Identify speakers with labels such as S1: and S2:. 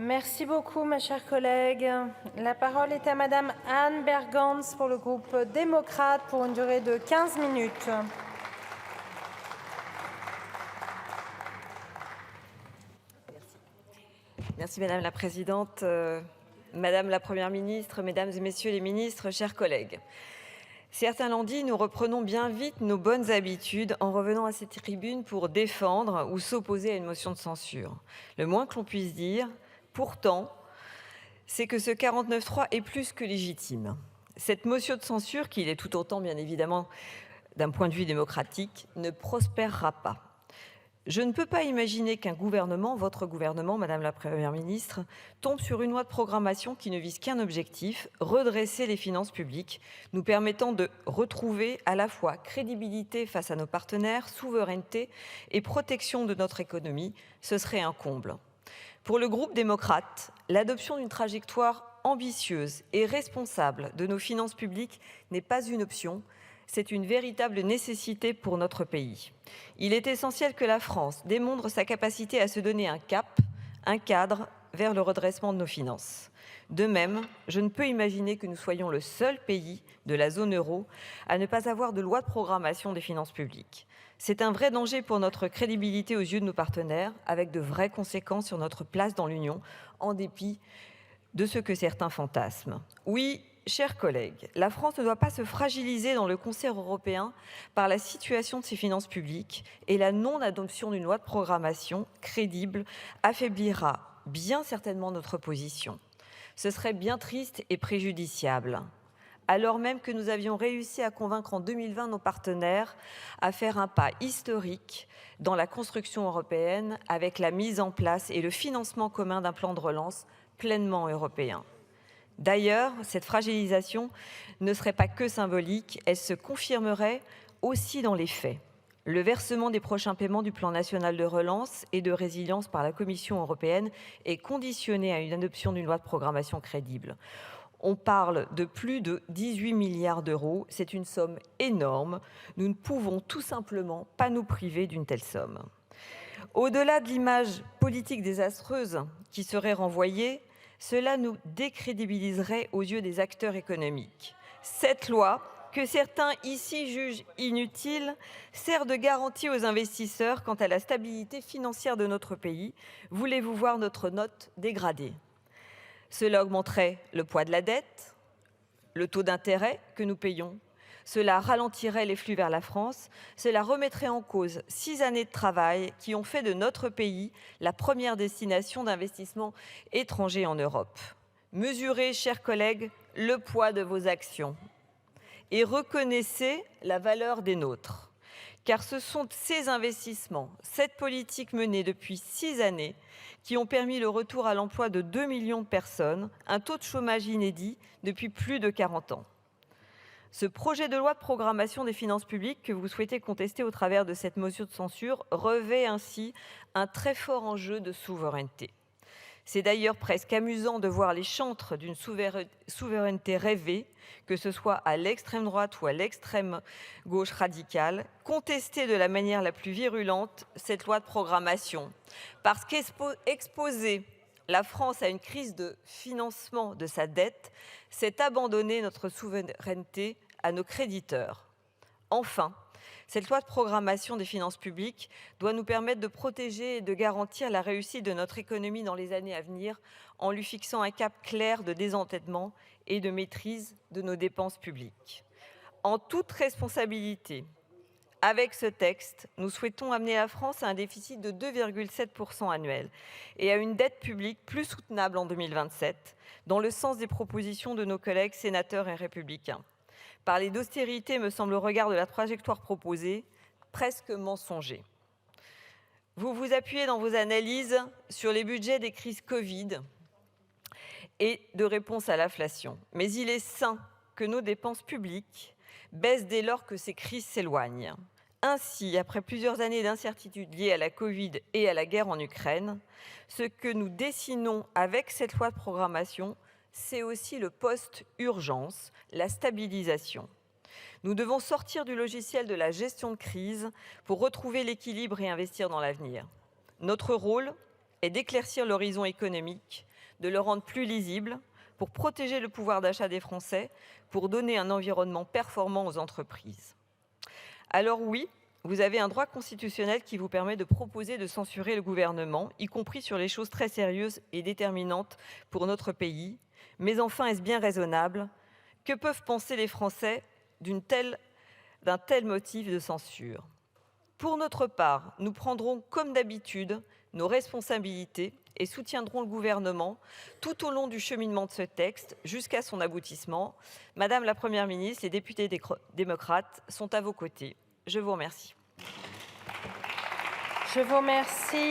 S1: Merci beaucoup, ma chère collègue. La parole est à Madame Anne Bergans pour le groupe démocrate pour une durée de 15 minutes.
S2: Merci Madame la Présidente, Madame la Première ministre, Mesdames et Messieurs les ministres, chers collègues. Certains l'ont dit, nous reprenons bien vite nos bonnes habitudes en revenant à cette tribune pour défendre ou s'opposer à une motion de censure. Le moins que l'on puisse dire, pourtant, c'est que ce 49.3 est plus que légitime. Cette motion de censure, qui l'est tout autant bien évidemment d'un point de vue démocratique, ne prospérera pas. Je ne peux pas imaginer qu'un gouvernement, votre gouvernement, Madame la Première ministre, tombe sur une loi de programmation qui ne vise qu'un objectif, redresser les finances publiques, nous permettant de retrouver à la fois crédibilité face à nos partenaires, souveraineté et protection de notre économie. Ce serait un comble. Pour le groupe démocrate, l'adoption d'une trajectoire ambitieuse et responsable de nos finances publiques n'est pas une option, c'est une véritable nécessité pour notre pays. Il est essentiel que la France démontre sa capacité à se donner un cap, un cadre vers le redressement de nos finances. De même, je ne peux imaginer que nous soyons le seul pays de la zone euro à ne pas avoir de loi de programmation des finances publiques. C'est un vrai danger pour notre crédibilité aux yeux de nos partenaires, avec de vraies conséquences sur notre place dans l'Union, en dépit de ce que certains fantasment. Oui, chers collègues, la France ne doit pas se fragiliser dans le concert européen par la situation de ses finances publiques et la non-adoption d'une loi de programmation crédible affaiblira bien certainement notre position. Ce serait bien triste et préjudiciable, alors même que nous avions réussi à convaincre en 2020 nos partenaires à faire un pas historique dans la construction européenne avec la mise en place et le financement commun d'un plan de relance pleinement européen. D'ailleurs, cette fragilisation ne serait pas que symbolique, elle se confirmerait aussi dans les faits. Le versement des prochains paiements du plan national de relance et de résilience par la Commission européenne est conditionné à une adoption d'une loi de programmation crédible. On parle de plus de 18 milliards d'euros, c'est une somme énorme. Nous ne pouvons tout simplement pas nous priver d'une telle somme. Au-delà de l'image politique désastreuse qui serait renvoyée, cela nous décrédibiliserait aux yeux des acteurs économiques. Cette loi, que certains ici jugent inutile, sert de garantie aux investisseurs quant à la stabilité financière de notre pays. Voulez-vous voir notre note dégradée? Cela augmenterait le poids de la dette, le taux d'intérêt que nous payons. Cela ralentirait les flux vers la France. Cela remettrait en cause 6 années de travail qui ont fait de notre pays la première destination d'investissement étranger en Europe. Mesurez, chers collègues, le poids de vos actions et reconnaissez la valeur des nôtres. Car ce sont ces investissements, cette politique menée depuis 6 années, qui ont permis le retour à l'emploi de 2 millions de personnes, un taux de chômage inédit depuis plus de 40 ans. Ce projet de loi de programmation des finances publiques que vous souhaitez contester au travers de cette motion de censure revêt ainsi un très fort enjeu de souveraineté. C'est d'ailleurs presque amusant de voir les chantres d'une souveraineté rêvée, que ce soit à l'extrême droite ou à l'extrême gauche radicale, contester de la manière la plus virulente cette loi de programmation. Parce qu'exposer la France à une crise de financement de sa dette, c'est abandonner notre souveraineté à nos créditeurs. Enfin, cette loi de programmation des finances publiques doit nous permettre de protéger et de garantir la réussite de notre économie dans les années à venir en lui fixant un cap clair de désendettement et de maîtrise de nos dépenses publiques. En toute responsabilité, avec ce texte, nous souhaitons amener la France à un déficit de 2,7% annuel et à une dette publique plus soutenable en 2027, dans le sens des propositions de nos collègues sénateurs et républicains. Parler d'austérité me semble, au regard de la trajectoire proposée, presque mensonger. Vous vous appuyez dans vos analyses sur les budgets des crises Covid et de réponse à l'inflation. Mais il est sain que nos dépenses publiques baissent dès lors que ces crises s'éloignent. Ainsi, après plusieurs années d'incertitudes liées à la Covid et à la guerre en Ukraine, ce que nous dessinons avec cette loi de programmation, c'est aussi le post-urgence, la stabilisation. Nous devons sortir du logiciel de la gestion de crise pour retrouver l'équilibre et investir dans l'avenir. Notre rôle est d'éclaircir l'horizon économique, de le rendre plus lisible, pour protéger le pouvoir d'achat des Français, pour donner un environnement performant aux entreprises. Alors oui, vous avez un droit constitutionnel qui vous permet de proposer de censurer le gouvernement, y compris sur les choses très sérieuses et déterminantes pour notre pays. Mais enfin, est-ce bien raisonnable? Que peuvent penser les Français d'un tel motif de censure? Pour notre part, nous prendrons, comme d'habitude, nos responsabilités et soutiendrons le gouvernement tout au long du cheminement de ce texte jusqu'à son aboutissement. Madame la Première ministre, les députés démocrates sont à vos côtés. Je vous remercie.
S1: Je vous remercie.